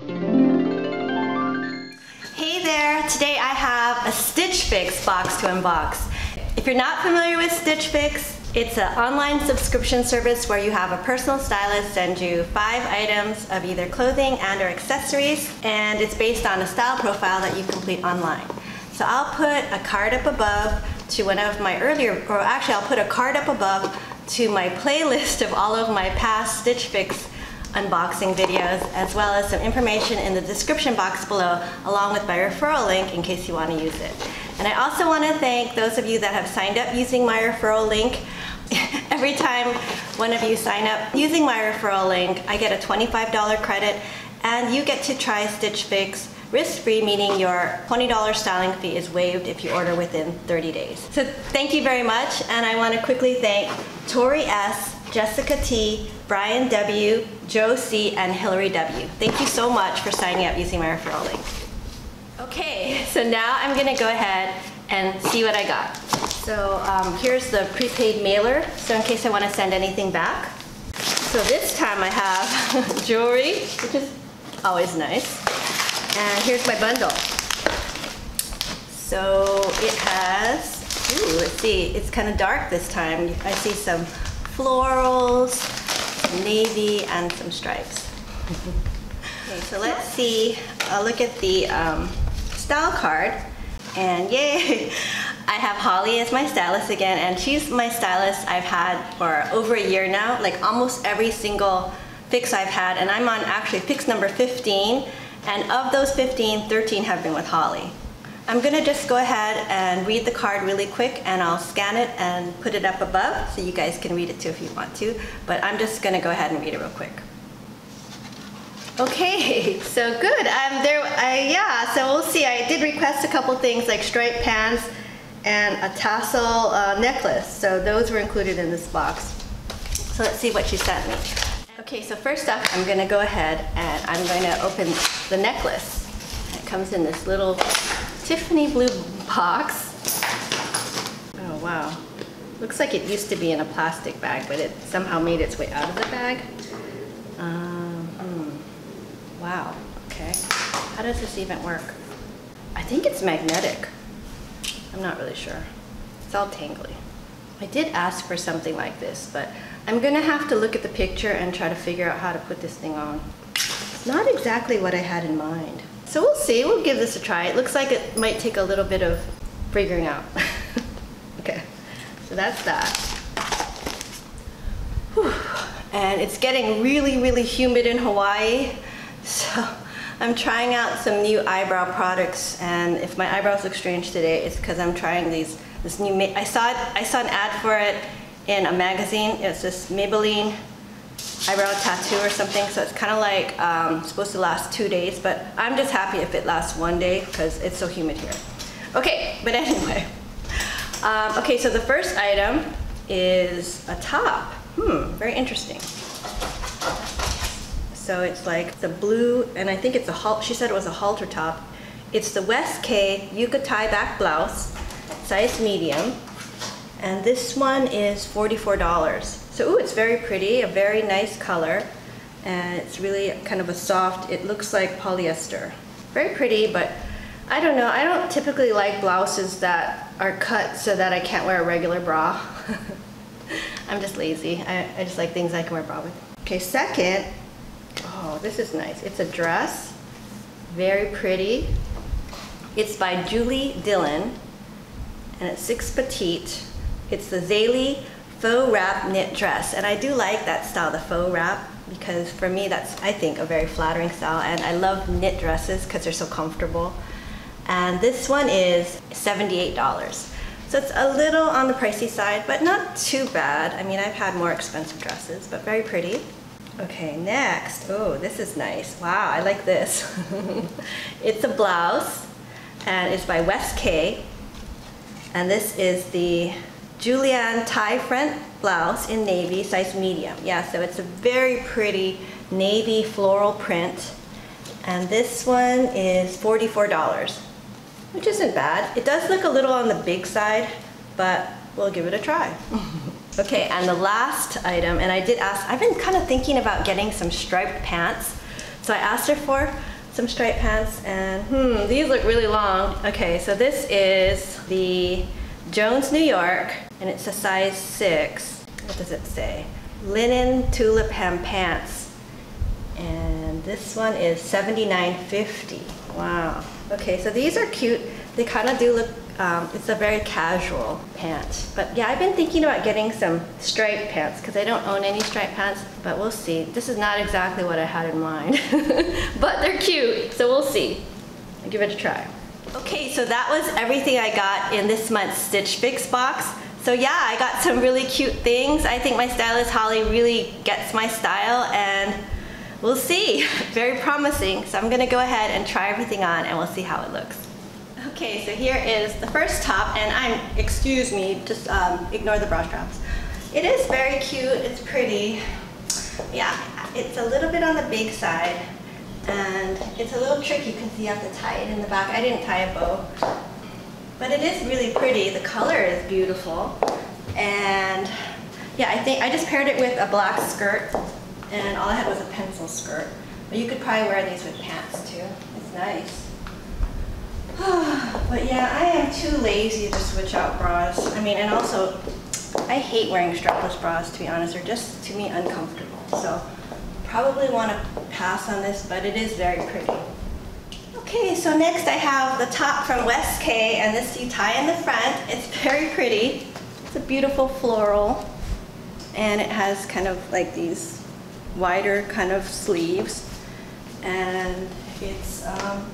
Hey there, today I have a Stitchfix box to unbox. If you're not familiar with Stitchfix, it's an online subscription service where you have a personal stylist send you 5 items of either clothing and or accessories, and it's based on a style profile that you complete online. So I'll put a card up above to one of my I'll put a card up above to my playlist of all of my past Stitchfix unboxing videos, as well as some information in the description box below, along with my referral link in case you want to use it. And I also want to thank those of you that have signed up using my referral link. Every time one of you sign up using my referral link, I get a $25 credit, and you get to try Stitchfix risk-free, meaning your $20 styling fee is waived if you order within 30 days. So thank you very much, and I want to quickly thank Tori S., Jessica T., Brian W., Joe C., and Hillary W. Thank you so much for signing up using my referral link. Okay, so now I'm gonna go ahead and see what I got. So here's the prepaid mailer, so in case I want to send anything back. So this time I have jewelry, which is always nice. And here's my bundle. So it has, ooh, let's see, it's kind of dark this time. I see some florals, some navy, and some stripes. Okay, so let's see, I'll look at the style card, and yay, I have Holly as my stylist again, and she's my stylist I've had for over a year now, like almost every single fix I've had, and I'm on actually fix number 15, and of those 15, 13 have been with Holly. I'm gonna just go ahead and read the card really quick, and I'll scan it and put it up above so you guys can read it too if you want to, but I'm just gonna go ahead and read it real quick. Okay, so good. So we'll see. I did request a couple things like striped pants and a tassel necklace, so those were included in this box. So let's see what she sent me. Okay, so first up, I'm gonna go ahead and I'm going to open the necklace. It comes in this little Tiffany blue box. Oh wow, looks like it used to be in a plastic bag, but it somehow made its way out of the bag. Wow, okay. How does this even work? I think it's magnetic. I'm not really sure. It's all tangly. I did ask for something like this, but I'm gonna have to look at the picture and try to figure out how to put this thing on. It's not exactly what I had in mind. So we'll see, we'll give this a try. It looks like it might take a little bit of figuring out. Okay, so that's that. Whew. And it's getting really, really humid in Hawaii. So I'm trying out some new eyebrow products, and if my eyebrows look strange today, it's because I'm trying this new, I saw an ad for it in a magazine. It's this Maybelline eyebrow tattoo or something, so it's kind of like supposed to last 2 days, but I'm just happy if it lasts 1 day because it's so humid here. Okay, but anyway. Okay, so the first item is a top. Very interesting. So it's like the blue, and I think it's she said it was a halter top. It's the West K Yuka tie back blouse, size medium, and this one is $44. So ooh, it's very pretty, a very nice color, and it's really kind of a soft, it looks like polyester. Very pretty, but I don't know, I don't typically like blouses that are cut so that I can't wear a regular bra. I'm just lazy. I just like things I can wear a bra with. Okay, second, oh, this is nice. It's a dress, very pretty. It's by DILLON, and it's 6 petite. It's the Zaylee faux wrap knit dress, and I do like that style, the faux wrap, because for me that's, I think, a very flattering style, and I love knit dresses because they're so comfortable. And this one is $78. So it's a little on the pricey side, but not too bad. I mean, I've had more expensive dresses, but very pretty. Okay, next, oh, this is nice. Wow, I like this. It's a blouse, and it's by West K, and this is the Julianne tie front blouse in navy, size medium. Yeah, so it's a very pretty navy floral print, and this one is $44, which isn't bad. It does look a little on the big side, but we'll give it a try. Okay, and the last item, and I did ask, I've been kind of thinking about getting some striped pants, so I asked her for some striped pants, and these look really long. Okay, so this is the Jones, New York, and it's a size 6. What does it say? Linen tulip hem pants. And this one is $79.50. Wow. Okay, so these are cute. They kind of do look, it's a very casual pant. But yeah, I've been thinking about getting some striped pants because I don't own any striped pants, but we'll see. This is not exactly what I had in mind, but they're cute, so we'll see. I'll give it a try. Okay, so that was everything I got in this month's Stitch Fix box. So yeah, I got some really cute things. I think my stylist Holly really gets my style, and we'll see. Very promising. So I'm gonna go ahead and try everything on and we'll see how it looks. Okay, so here is the first top, and excuse me, just ignore the bra straps. It is very cute, it's pretty. Yeah, it's a little bit on the big side, and it's a little tricky because you have to tie it in the back. I didn't tie a bow, but it is really pretty. The color is beautiful, and yeah, I think I just paired it with a black skirt, and all I had was a pencil skirt. But you could probably wear these with pants too. It's nice. But yeah, I am too lazy to switch out bras. I mean, and also, I hate wearing strapless bras, to be honest. They're just, to me, uncomfortable. So, probably want to pass on this, but it is very pretty. Okay, so next I have the top from West K, and this you tie in the front. It's very pretty. It's a beautiful floral, and it has kind of like these wider kind of sleeves, and it's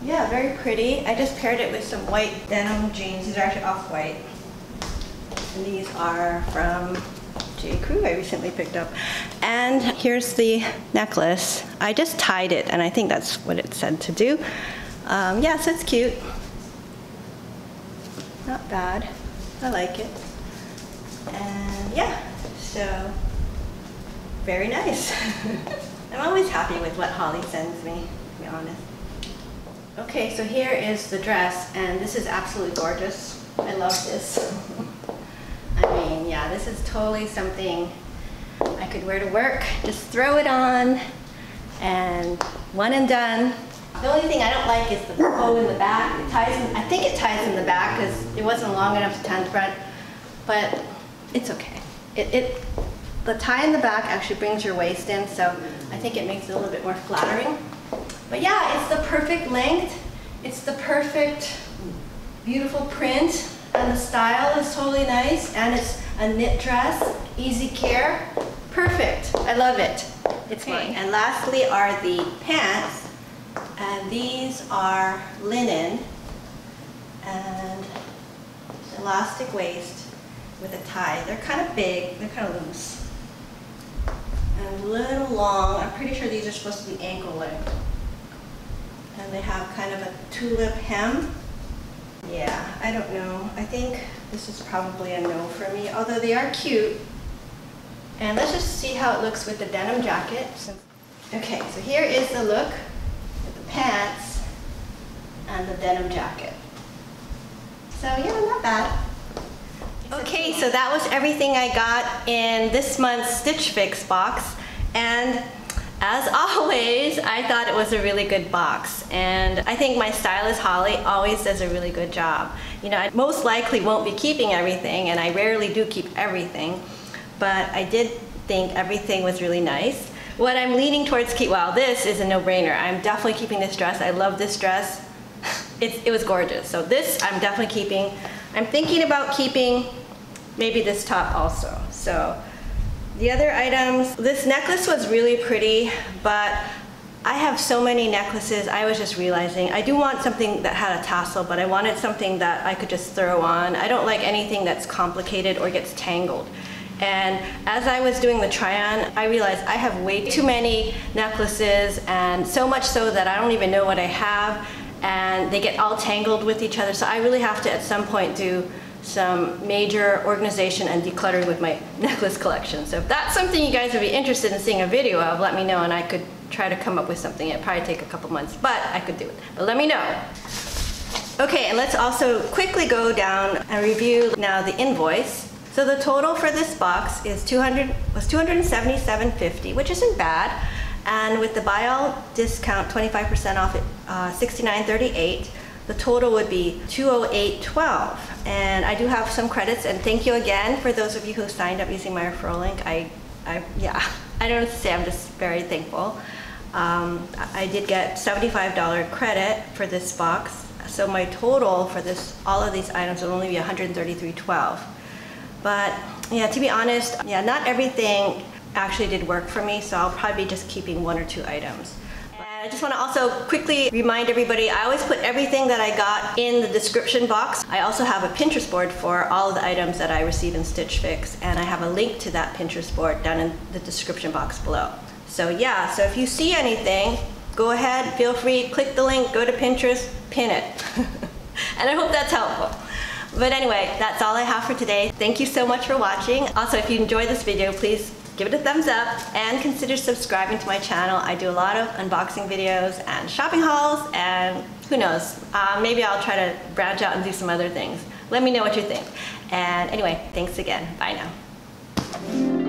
yeah, very pretty. I just paired it with some white denim jeans. These are actually off-white, and these are from J. Crew I recently picked up. And here's the necklace. I just tied it, and I think that's what it said to do. Yeah, so it's cute. Not bad. I like it. And yeah, so very nice. I'm always happy with what Holly sends me, to be honest. Okay, so here is the dress, and this is absolutely gorgeous. I love this. I mean, yeah, this is totally something I could wear to work. Just throw it on, and one and done. The only thing I don't like is the bow in the back. It ties in, I think it ties in the back because it wasn't long enough to tie in the front, but it's okay. The tie in the back actually brings your waist in, so I think it makes it a little bit more flattering. But yeah, it's the perfect length. It's the perfect, beautiful print, and the style is totally nice, and it's a knit dress, easy care, perfect. I love it. It's fine. And lastly are the pants, and these are linen and elastic waist with a tie. They're kind of big, they're kind of loose, and a little long. I'm pretty sure these are supposed to be ankle length. And they have kind of a tulip hem. Yeah, I don't know. I think this is probably a no for me, although they are cute. And let's just see how it looks with the denim jacket. Okay, so here is the look with the pants and the denim jacket. So yeah, not bad. Okay, so that was everything I got in this month's Stitch Fix box. And as always, I thought it was a really good box, and I think my stylist Holly always does a really good job. You know, I most likely won't be keeping everything, and I rarely do keep everything, but I did think everything was really nice. What I'm leaning towards well, this is a no-brainer. I'm definitely keeping this dress. I love this dress. It was gorgeous. So this I'm definitely keeping. I'm thinking about keeping maybe this top also. So the other items, this necklace was really pretty, but I have so many necklaces. I was just realizing I do want something that had a tassel, but I wanted something that I could just throw on. I don't like anything that's complicated or gets tangled. And as I was doing the try-on, I realized I have way too many necklaces, and so much so that I don't even know what I have, and they get all tangled with each other. So I really have to at some point do some major organization and decluttering with my necklace collection. So if that's something you guys would be interested in seeing a video of, let me know, and I could try to come up with something. It'd probably take a couple months, but I could do it. But let me know. Okay, and let's also quickly go down and review now the invoice. So the total for this box is was $277.50, which isn't bad. And with the buy all discount, 25% off at $69.38, the total would be $208.12. And I do have some credits, and thank you again for those of you who signed up using my referral link. Yeah, I don't know what to say, I'm just very thankful. I did get $75 credit for this box, so my total for all of these items will only be $133.12. But yeah, to be honest, yeah, not everything actually did work for me, so I'll probably be just keeping 1 or 2 items. And I just want to also quickly remind everybody, I always put everything that I got in the description box. I also have a Pinterest board for all of the items that I receive in Stitchfix, and I have a link to that Pinterest board down in the description box below. So yeah, so if you see anything, go ahead, feel free, click the link, go to Pinterest, pin it. And I hope that's helpful. But anyway, that's all I have for today. Thank you so much for watching. Also, if you enjoyed this video, please give it a thumbs up and consider subscribing to my channel. I do a lot of unboxing videos and shopping hauls, and who knows, maybe I'll try to branch out and do some other things. Let me know what you think. And anyway, thanks again. Bye now.